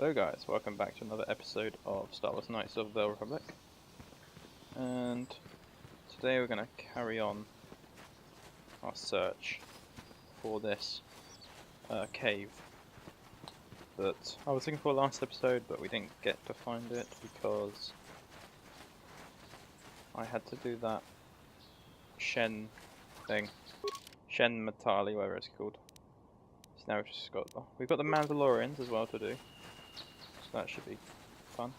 Hello guys, welcome back to another episode of Star Wars Knights of the Republic. And today we're going to carry on our search for this cave that I was looking for last episode, but we didn't get to find it because I had to do that Shen thing. Shen Matali, whatever it's called. So now we've got the Mandalorians as well to do. That should be fun.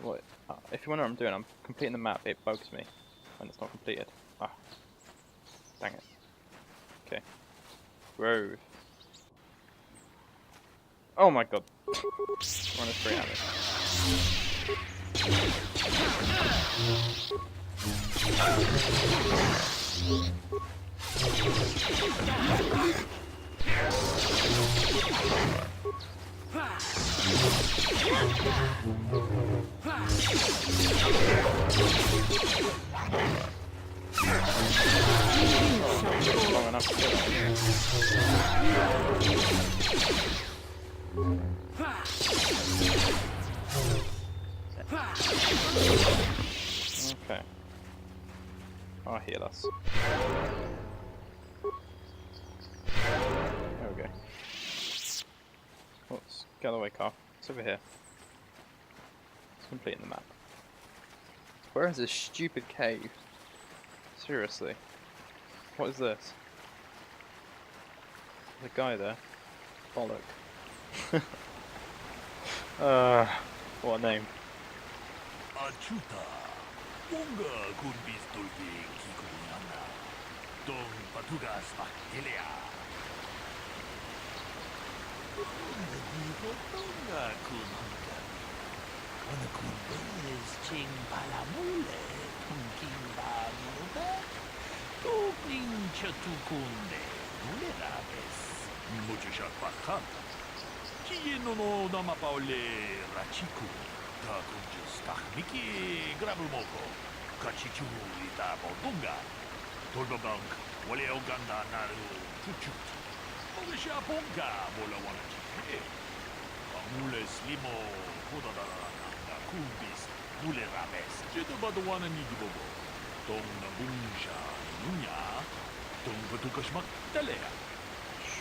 What? If you wonder what I'm doing, I'm completing the map. It bugs me when it's not completed. Ah, dang it. Okay. Grove. Oh my god. Run us straight at it. Long enough to get okay. I'll heal us. There we go. Let's get away, car. It's over here. It's completing the map. Where is this stupid cave? Seriously. What is this? There's a guy there. Bollock. What a name.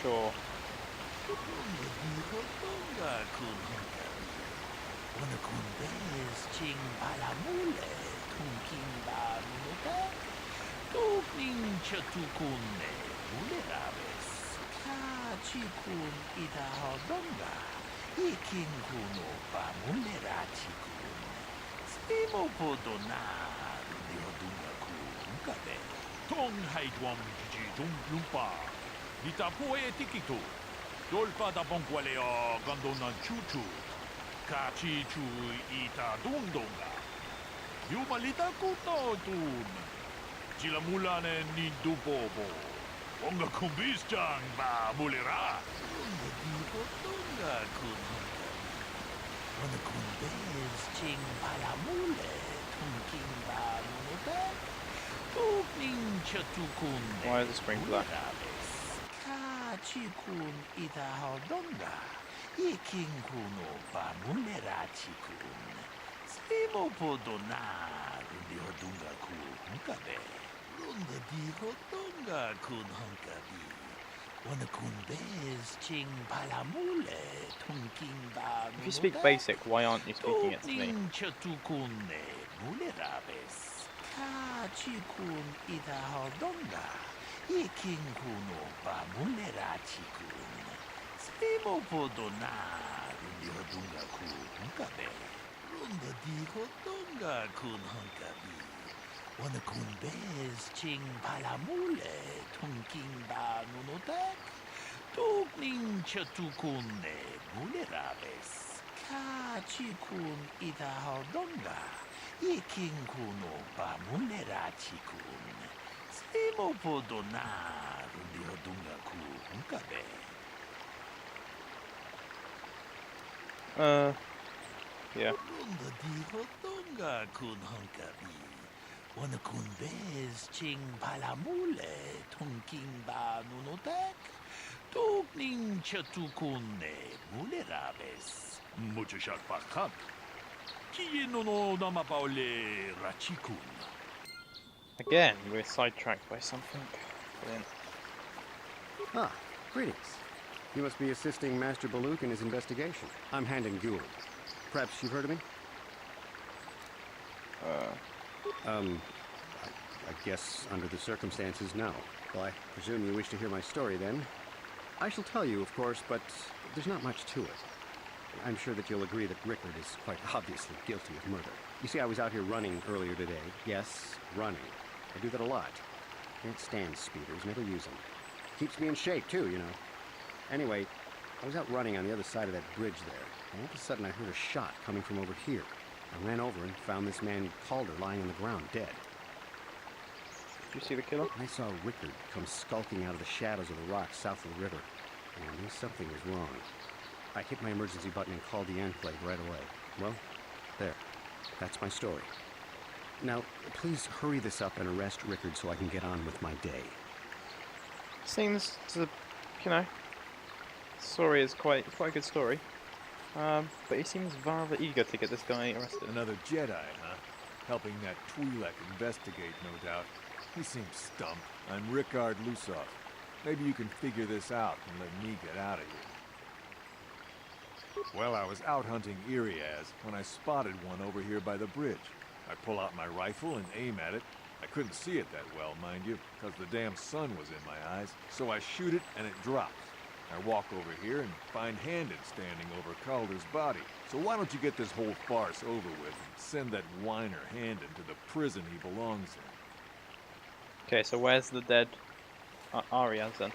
Sure. Why is the screen black? If you speak basic, why aren't you speaking it to me? Yeah. Tugning chatukune mulerabes. Mucho shakpakan. Kieno no namapaule rachikun. Again, we're sidetracked by something. Brilliant. Ah, greetings. You must be assisting Master Malak in his investigation. I'm Handon Gould. Perhaps you've heard of me? I guess under the circumstances, no. Well, I presume you wish to hear my story then. I shall tell you, of course, but there's not much to it. I'm sure that you'll agree that Rickard is quite obviously guilty of murder. You see, I was out here running earlier today. Yes, running. I do that a lot. Can't stand speeders, never use them. Keeps me in shape, too, you know. Anyway, I was out running on the other side of that bridge there, and all of a sudden I heard a shot coming from over here. I ran over and found this man Calder lying on the ground, dead. Did you see the killer? I saw Rickard come skulking out of the shadows of the rocks south of the river, and I knew something was wrong. I hit my emergency button and called the Enclave right away. Well, there. That's my story. Now, please hurry this up and arrest Rickard so I can get on with my day. Seems to, you know, story is quite a good story. But he seems rather eager to get this guy arrested. Another Jedi, huh? Helping that Twi'lek investigate, no doubt. He seems stumped. I'm Rickard Lusov. Maybe you can figure this out and let me get out of here. Well, I was out hunting Iriaz when I spotted one over here by the bridge. I pull out my rifle and aim at it. I couldn't see it that well, mind you, because the damn sun was in my eyes. So I shoot it and it drops. I walk over here and find Handon standing over Calder's body. So why don't you get this whole farce over with and send that whiner Handon to the prison he belongs in? Okay, so where's the dead Arias then?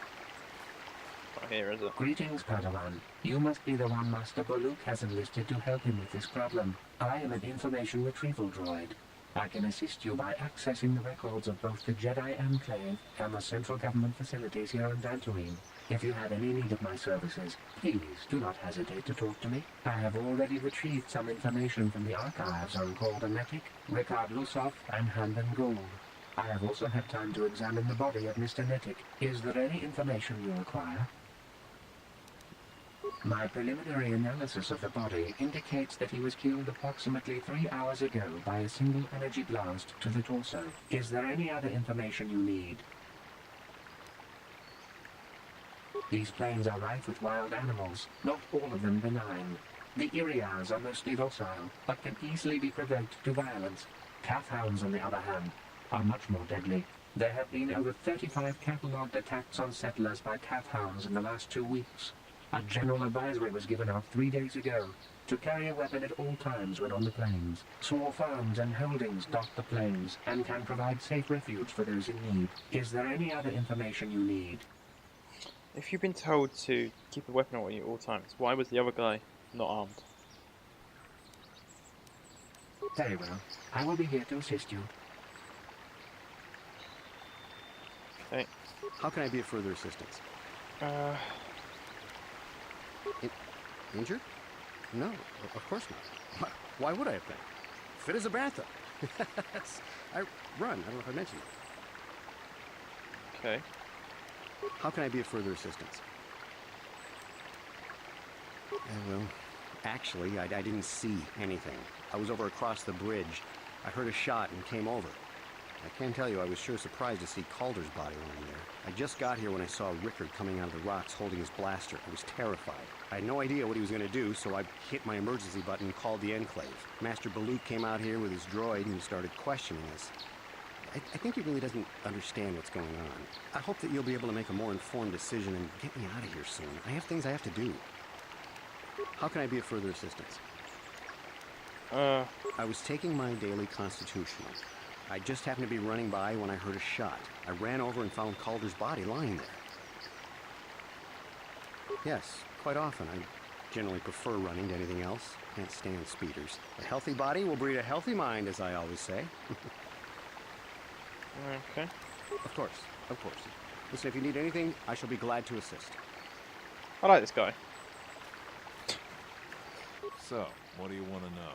Not here, is it? Greetings, Padawan. You must be the one Master Malak has enlisted to help him with this problem. I am an information retrieval droid. I can assist you by accessing the records of both the Jedi Enclave and the central government facilities here on Dantooine. If you have any need of my services, please do not hesitate to talk to me. I have already retrieved some information from the archives on Calder Netic, Rickard Lusov, and Handon Gould. I have also had time to examine the body of Mr. Netic. Is there any information you require? My preliminary analysis of the body indicates that he was killed approximately 3 hours ago by a single energy blast to the torso. Is there any other information you need? These plains are rife with wild animals, not all of them benign. The Iriaz are mostly docile, but can easily be provoked to violence. Calf hounds, on the other hand, are much more deadly. There have been over 35 catalogued attacks on settlers by calf hounds in the last 2 weeks. A general advisory was given out 3 days ago to carry a weapon at all times when on the plains. Small farms and holdings dot the plains and can provide safe refuge for those in need. Is there any other information you need? If you've been told to keep a weapon on you at all times, why was the other guy not armed? Very well. I will be here to assist you. Okay. How can I be of further assistance? Injured? No, of course not. Why would I have been? Fit as a bathtub. I run. I don't know if I mentioned it. Okay. How can I be of further assistance? Well, actually, I didn't see anything. I was over across the bridge. I heard a shot and came over. I can tell you I was sure surprised to see Calder's body lying there. I just got here when I saw Rickard coming out of the rocks holding his blaster. I was terrified. I had no idea what he was going to do, so I hit my emergency button and called the Enclave. Master Malak came out here with his droid and started questioning us. I think he really doesn't understand what's going on. I hope that you'll be able to make a more informed decision and get me out of here soon. I have things I have to do. How can I be of further assistance? I was taking my daily constitutional. I just happened to be running by when I heard a shot. I ran over and found Calder's body lying there. Yes, quite often. I generally prefer running to anything else. Can't stand speeders. A healthy body will breed a healthy mind, as I always say. Okay. Of course, of course. Listen, if you need anything, I shall be glad to assist. I like this guy. So, what do you want to know?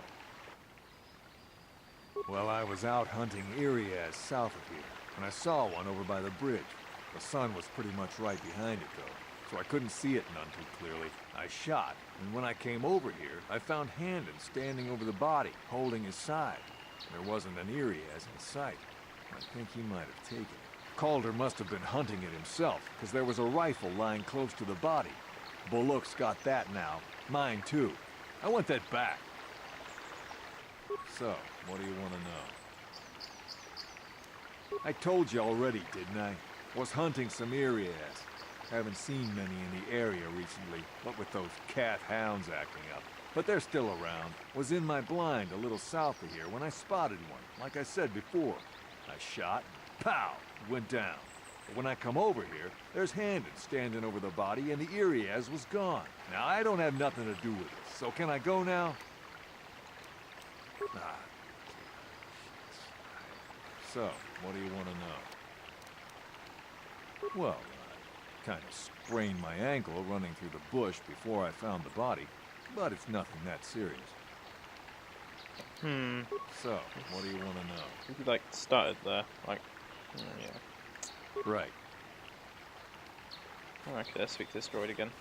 Well, I was out hunting Iriaz south of here, and I saw one over by the bridge. The sun was pretty much right behind it, though, so I couldn't see it none too clearly. I shot, and when I came over here, I found Handon standing over the body, holding his side. There wasn't an Iriaz in sight. I think he might have taken it. Calder must have been hunting it himself, because there was a rifle lying close to the body. Bullock's got that now. Mine too. I want that back. So, what do you want to know? I told you already, didn't I? Was hunting some Iriaz. Haven't seen many in the area recently, what with those cat hounds acting up. But they're still around. Was in my blind a little south of here when I spotted one, like I said before. I shot, pow, went down. But when I come over here, there's Handon standing over the body and the Iriaz was gone. Now, I don't have nothing to do with this, so can I go now? Ah. So, what do you want to know? Well, I kind of sprained my ankle running through the bush before I found the body, but it's nothing that serious. So, what do you want to know? You like started there, like, yeah. Right. Okay, let's speak to this droid again.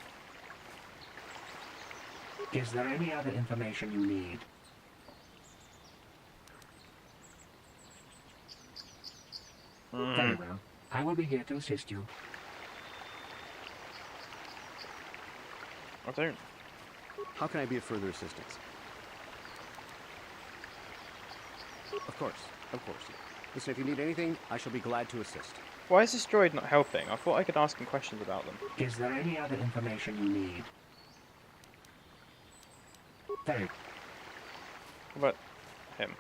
Is there any other information you need? Very well. I will be here to assist you. I don't. How can I be of further assistance? Of course, of course. Listen, if you need anything, I shall be glad to assist. Why is this droid not helping? I thought I could ask him questions about them. Is there any other information you need? Very. What about him?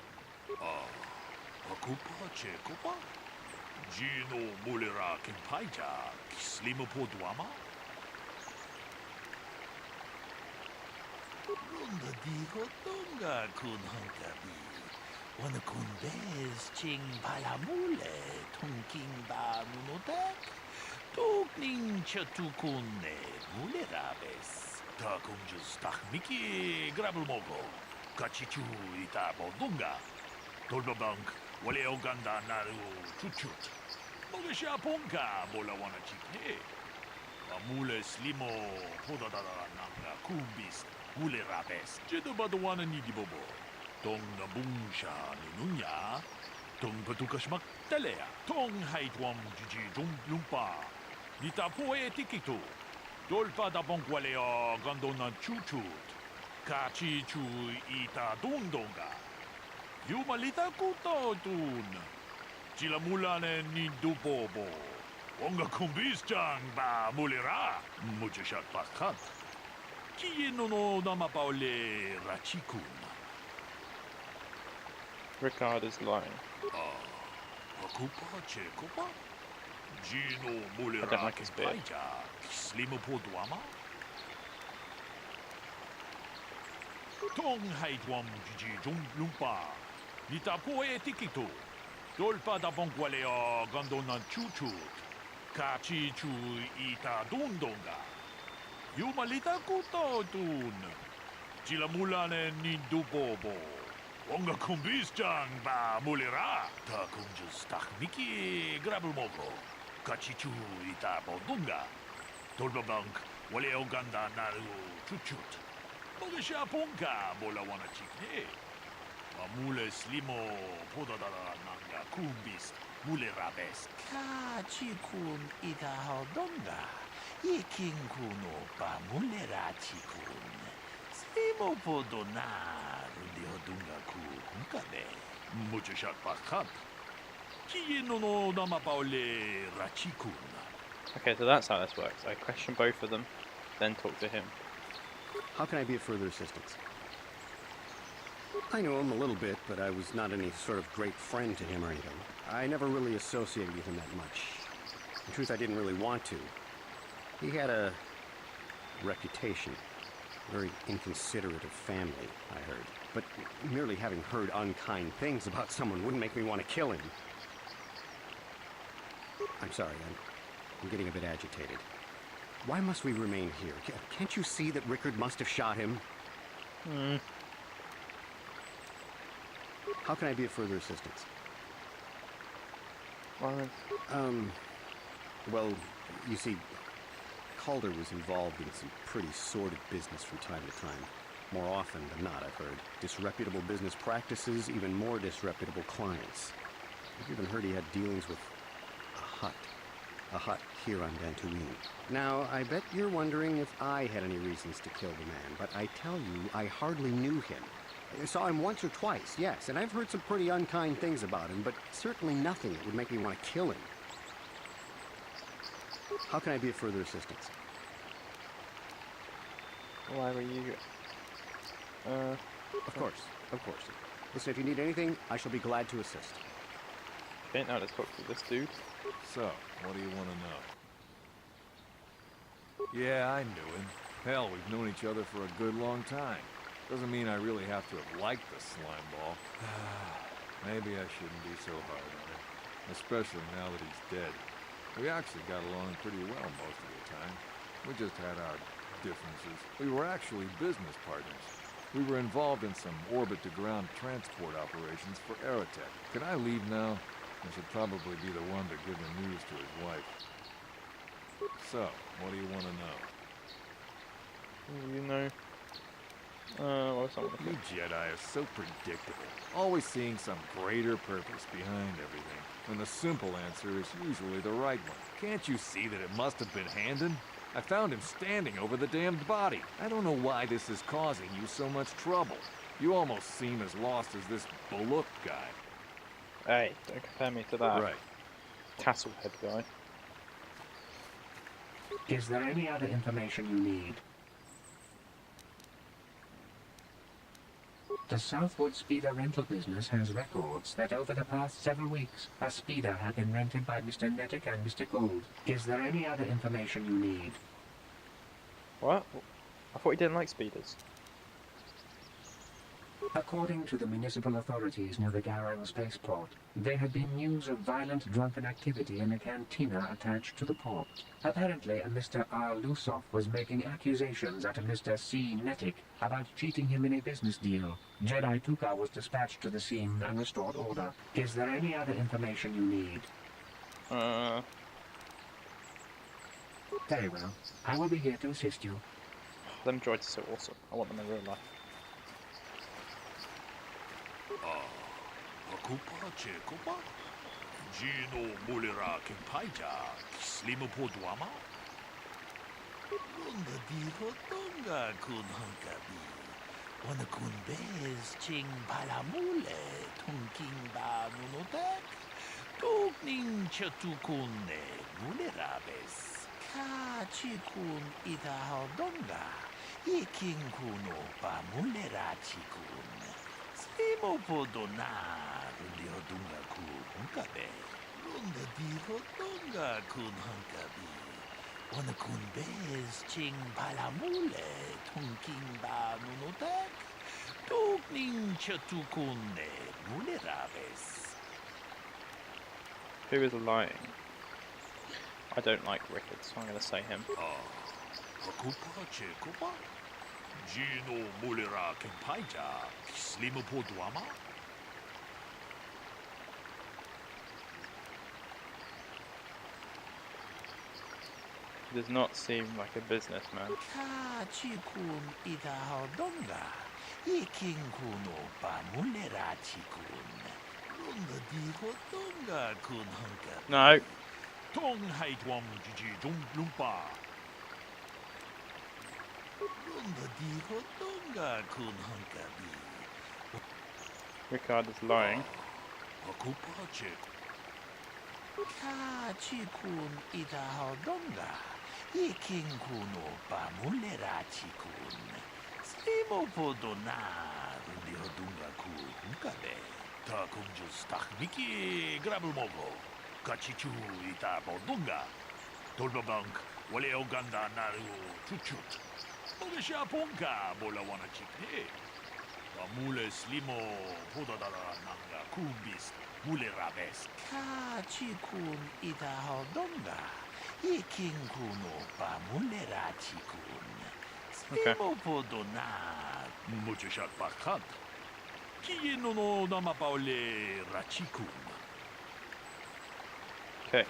Akupa Chekupa? Gino Mulera Kimpaija, Slimopoduama? Runda Digo Dunga Kunhankabi. Wanakundez Ching Palamule, Tunking Ba Munodak, Tokning Chatukune, Mulerabes, Takunjas Takmiki, Grabelmogo, Kachichu Ita Bodunga, Tolbabank, Wale Oganda Naru Chuchut, Mogasha Ponka, Bolawana Chikne, Amule Slimo, Podadara Nanga, Kumbis, Mulerabes, Jedabadawana Nidibobo. Tong Nabungsha Nunya, Tong Patukashmak Telea, Tong Haitwam Gigi Jum Lumpa, Nita Poe Tikitu, Dolpa da Bonqualea Gondona Chuchut, Kachi Chu Ita Dundonga, Yumalita Kuto Dun, Chilamulane Nindubobo, Wonga Kumbis Chang Ba Mulira, Mujashat Pakat, Kieno no Namapaole Rachikun. Rickard is lying. Akupa Chekupa? Gino I don't Mulera like his beard. Kimpaija, Slimopoduama? Tong Haitwam Gigi Jum Lumpa, Nita Poe Tikitu, Dolpa da Bonqualea Gondona Chuchut, Kachi Chu Ita Dundonga, Yumalita Kuto Dun, Chilamulane Nindubobo. Wonga Kumbis Chang Ba Mulira, Takunjas Takmiki, Grabelmogo, Kachichu Ita Bodunga, Tolbabank, Wale Oganda Naru Chuchut, Mogasha Ponka, Bolawana Chikne, Amule Slimo, Podadara Nanga Kumbis, Mulerabes, Kachikun Ita Hodonga, Yikin Kuno Ba Mulera Chikun, Slimo Podonar. Mujashat Pakat. Kieno no Namapaole Rachikun. Okay, so that's how this works. I question both of them, then talk to him. How can I be of further assistance? I know him a little bit, but I was not any sort of great friend to him or anything. I never really associated with him that much. In truth, I didn't really want to. He had a reputation. Very inconsiderate of family, I heard. But merely having heard unkind things about someone wouldn't make me want to kill him. I'm sorry, I'm getting a bit agitated. Why must we remain here? Can't you see that Rickard must have shot him? How can I be of further assistance? Well, Well, you see, Calder was involved in some pretty sordid business from time to time. More often than not, I've heard. Disreputable business practices, even more disreputable clients. I've even heard he had dealings with a Hutt. A Hutt here on Dantooine. Now, I bet you're wondering if I had any reasons to kill the man, but I tell you, I hardly knew him. I saw him once or twice, yes, and I've heard some pretty unkind things about him, but certainly nothing that would make me want to kill him. How can I be of further assistance? Why were you... Of course. Listen, if you need anything, I shall be glad to assist. Okay, now let's talk to this dude. So, what do you want to know? Yeah, I knew him. Hell, we've known each other for a good long time. Doesn't mean I really have to have liked the slime ball. Maybe I shouldn't be so hard on him. Especially now that he's dead. We actually got along pretty well most of the time. We just had our differences. We were actually business partners. We were involved in some orbit-to-ground transport operations for Aerotech. Can I leave now? I should probably be the one to give the news to his wife. So, what do you want to know? You know... what was something? You Jedi are so predictable. Always seeing some greater purpose behind everything. And the simple answer is usually the right one. Can't you see that it must have been Handon? I found him standing over the damned body. I don't know why this is causing you so much trouble. You almost seem as lost as this Baluk guy. Hey, don't compare me to that Right. Tassel-head guy. Is there any other information you need? The Southwood Speeder rental business has records that over the past several weeks, a speeder had been rented by Mr. Nettic and Mr. Gould. Is there any other information you need? What? I thought he didn't like speeders. According to the municipal authorities near the Garang spaceport, there had been news of violent drunken activity in a cantina attached to the port. Apparently, a Mr. R. Lusoff was making accusations at a Mr. C. Nettic about cheating him in a business deal. Jedi Tuka was dispatched to the scene and restored order. Is there any other information you need? Very well. I will be here to assist you. Them droids are so awesome. I want them in real life. Akupa Chekopa? Gino Mulera Kempaija, Slimupoduama? Runda Diho Donga Kun Hunkabi. Wanakun Bez Ching Palamule, Tunking Ba Nunotek, Tugning Chatukune, Mulerabes, Ka Chikun Ida Donga, Iking Kuno Ba Mulera Chikun. Imopodona, Rundio Dunga Kun Hunkabe, Runda Diho Donga Kun Hunkabi, Wanakun Bez Ching Palamule, Tunking Ba Nunotek, Tugning Chatukune, Mulerabes. Who is lying? I don't like Rickard, so I'm going to say him. Akupa Chekopa? Gino Mulera Kempaija, Slimupoduama? He does not seem like a businessman. Ka Chikun Ida Donga, Iking Kuno Ba Mulera Chikun, Runda Diho Donga Kun Hunka. No. Tong Haitwam Jiji Jung Lumpa. Runda Diho Donga Kun Hunkabi. Rickard is lying. Akupa Chik. Ka Chikun Ida Donga, Iking Kuno Ba Mulera Chikun. Slimopodona, Rundio Dunga Ku Hunkabe. Takunjus Takniki Grabulmogo. Kachichu Ita Bodunga. Tolbabank, Wale Oganda Naru Chuchut. Mulisha Punka, Bolawana Chikne. Mule Slimo, Podadara Nanga Kumbis, Mule Rabes. Ka Chikun Ida Donga. Iking Kuno Ba Mulera Chikun. Slimo Podona. Muchishat Bakant. Kieno no Namapaule Rachikun. Okay.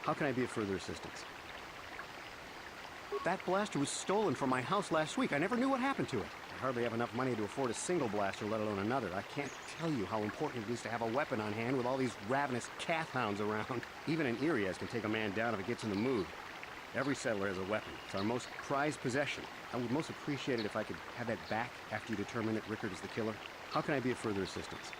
How can I be of further assistance? That blaster was stolen from my house last week. I never knew what happened to it. I hardly have enough money to afford a single blaster, let alone another. I can't tell you how important it is to have a weapon on hand with all these ravenous calf hounds around. Even an Irias can take a man down if it gets in the mood. Every settler has a weapon. It's our most prized possession. I would most appreciate it if I could have that back after you determine that Rickard is the killer. How can I be of further assistance?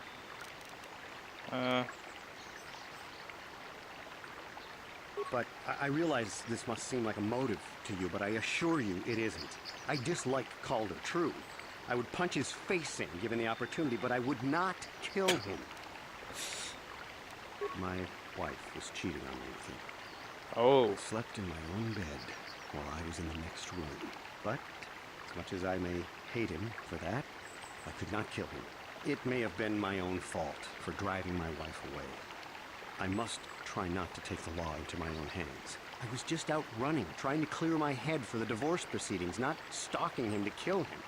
But I realize this must seem like a motive to you, but I assure you it isn't. I dislike Calder, true. I would punch his face in, given the opportunity, but I would not kill him. My wife was cheating on me with him. Oh. I slept in my own bed while I was in the next room. But, as much as I may hate him for that, I could not kill him. It may have been my own fault for driving my wife away. I must try not to take the law into my own hands. I was just out running, trying to clear my head for the divorce proceedings, not stalking him to kill him.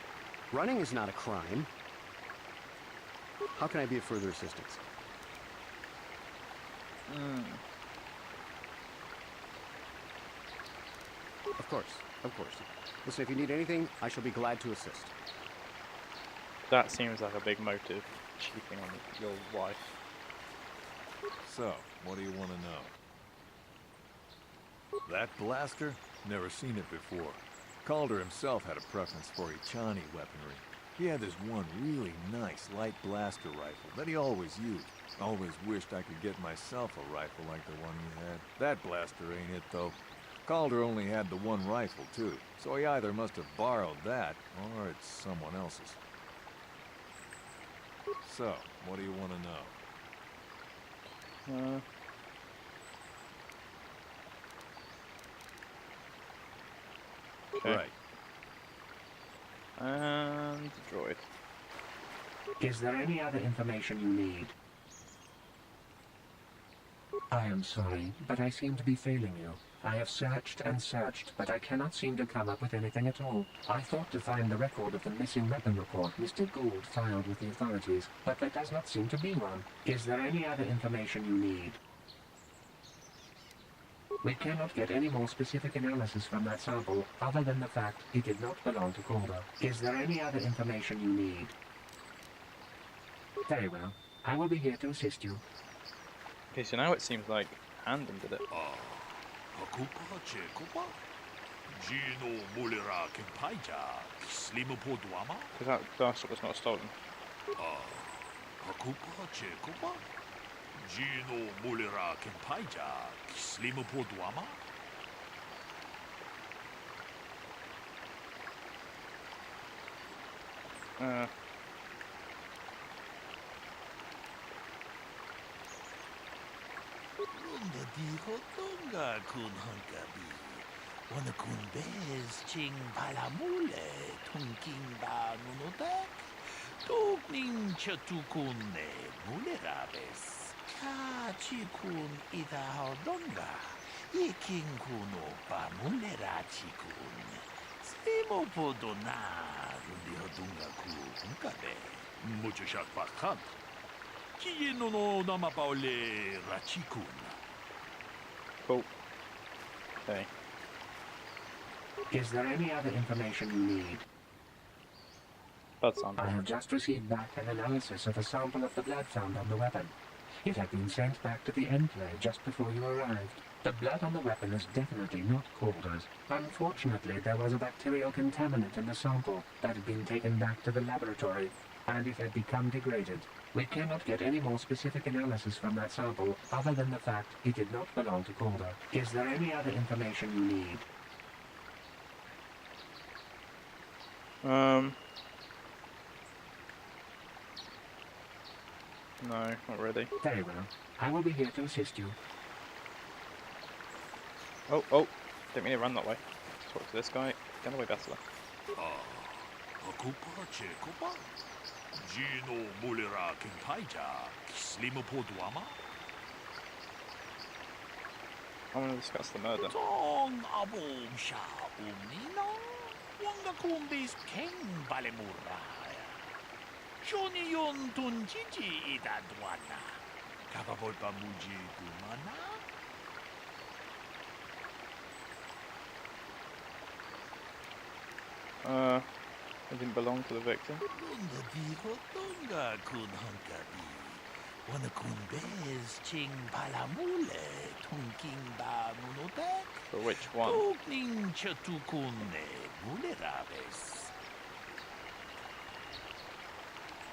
Running is not a crime. How can I be of further assistance? Of course, of course. Listen, if you need anything, I shall be glad to assist. That seems like a big motive, cheating on your wife. So, what do you want to know? That blaster? Never seen it before. Calder himself had a preference for Ichani weaponry. He had this one really nice light blaster rifle that he always used. Always wished I could get myself a rifle like the one he had. That blaster ain't it, though. Calder only had the one rifle, too, so he either must have borrowed that, or it's someone else's. So, what do you want to know? Okay. Right. And droid. Is there any other information you need? I am sorry, but I seem to be failing you. I have searched and searched, but I cannot seem to come up with anything at all. I thought to find the record of the missing weapon report Mr. Gould filed with the authorities, but there does not seem to be one. Is there any other information you need? We cannot get any more specific analysis from that sample, other than the fact it did not belong to Calder. Is there any other information you need? Very well. I will be here to assist you. Okay, so now it seems like Handon did it. Because that blaster was not stolen. Runda diho tunga kun hunkabi. Wana kun bez ching palamule tunking ba nunotek. Tugning chatukun ne mulerabes. Ka chikun ida hodonga. Yeking kuno ba mulera chikun. Slimo podona rundi hodunga ku hunkabe. Mucho shak bakhan. Cool. Okay. Is there any other information you need? Blood sample. I have just received back an analysis of a sample of the blood found on the weapon. It had been sent back to the enclave just before you arrived. The blood on the weapon is definitely not Calder's. Unfortunately, there was a bacterial contaminant in the sample that had been taken back to the laboratory, and it had become degraded. We cannot get any more specific analysis from that sample, other than the fact it did not belong to Calder. Is there any other information you need? No, not really. Very well. I will be here to assist you. Oh, didn't mean to run that way. Let's talk to this guy. Get away, Bessler. I want to discuss the murder. It didn't belong to the victim. Runda diho tonga kun hankabi. Wana kun bez ching palamule tunking ba nunotek. For which one? Tukning chatukune mulerabes.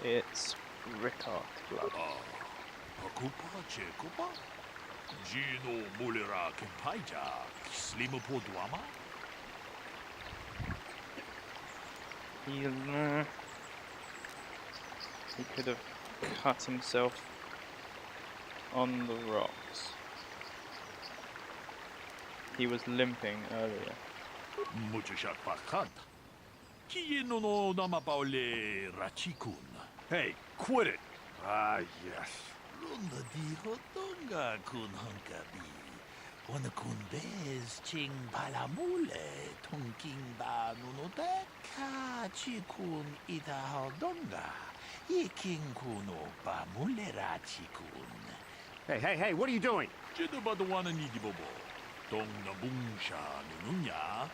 It's Rickard blood. Pakupa chekupa? Gino mulera kempaija, slima poduama? He could have cut himself on the rocks. He was limping earlier. Muchashak pakat. Kieno no namapaule rachikun. Hey, quit it! Ah, yes. Runda diho tonga kun hankabi. Wana kun bez ching palamule tunking ba nunotek. Ka chikun ita hodonga. Yiking kuno ba mulera chikun. Hey, what are you doing? Jeda badawana nidibobo. Tong nabungsha nununya.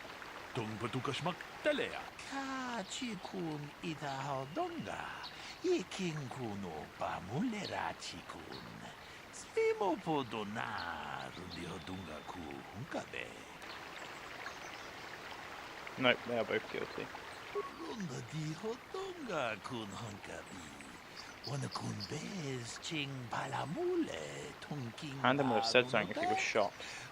Tong patukashmak talea. Ka chikun ita hodonga. Yiking kuno ba mulera chikun. Slimo podona rundi hodunga ku hunkabe. Nope, they are both guilty. Runda diho tonga kun hankabi. Wana kun bez ching palamule tunking. Handem would have said something if he was shot.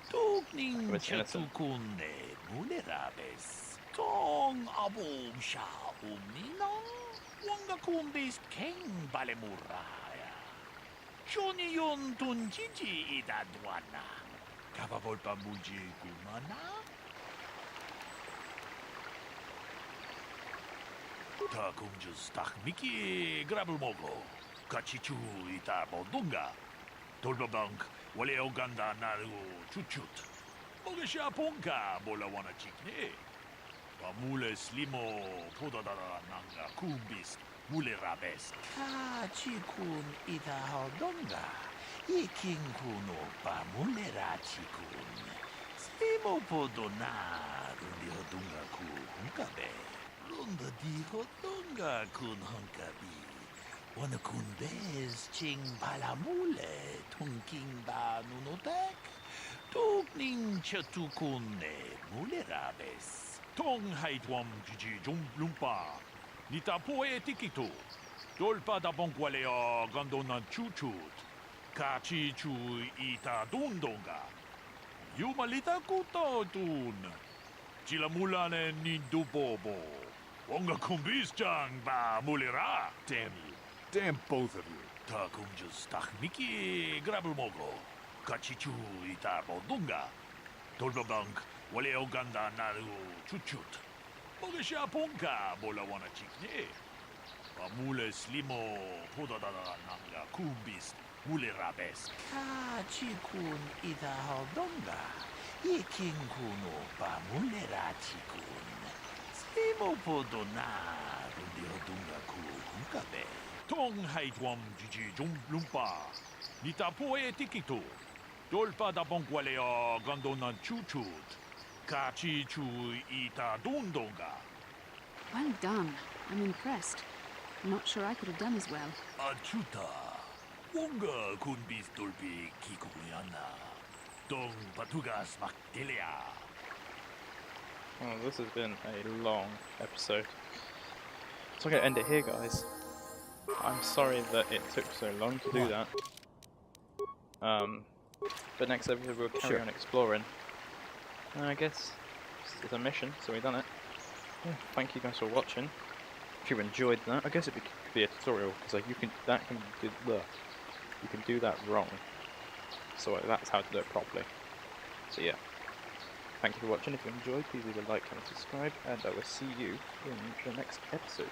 Tukning was innocent. chatukune mulerabes. Tong abom sha umnina. Wanga kun bez king balemuraya. Shoni yon tunjiji idadwana. Kabavolpa muji kumana. Takunjas takmiki grabulmogo. Kachichu ita bodunga. Tolbabank wale oganda naru chuchut. Mogesha ponka bola wana chikne. Pamule slimo podadara nanga kumbis mule rabes. Ka chikun ita hodonga. Yiking kuno ba mulera chikun. Slimo podona rundi hodunga ku hunkabe. Runda diho tonga kun hankabi. Wana kun bez ching palamule tunking ba nunotek. Tukning chatukune mulerabes. Tong haitwam jiji lumpa. Nita poe tikito. Dolpa da bonkwalea gandona chuchut. Kachi chu ita dundonga. Yumalita kuto tun. Chilamulane nindubobo. Wonga kumbis ba mulera. Damn you. Damn both of you. Takunjas takmiki grabulmogo. Kachichu ita bodunga. Tolbabank wale oganda naru chuchut. Mogesha ponka bola wana chikne. Pamule slimo podadada nanga kumbis mule rabes. Ka chikun ita hodonga. Yiking kuno ba mulera chikun. Slimo podona rundi hodunga ku hunkabe. Tong haitwam jiji lumpa. Nita poe tikito. Dolpa da bonkwalea gandona chuchut. Kachi chu ita dundonga. Well done. I'm impressed. I'm not sure I could have done as well. Achuta. Wonga kunbis dolpi kikuyana. Dong patugas maktelea. Oh, this has been a long episode. So I'm going to end it here, guys. I'm sorry that it took so long to do that. But next episode we'll carry on exploring. And I guess it's a mission, so we've done it. Yeah, thank you guys for watching. If you enjoyed that, I guess it could be a tutorial because like you can do that wrong. So that's how to do it properly. So yeah. Thank you for watching. If you enjoyed, please leave a like and subscribe, and I will see you in the next episode.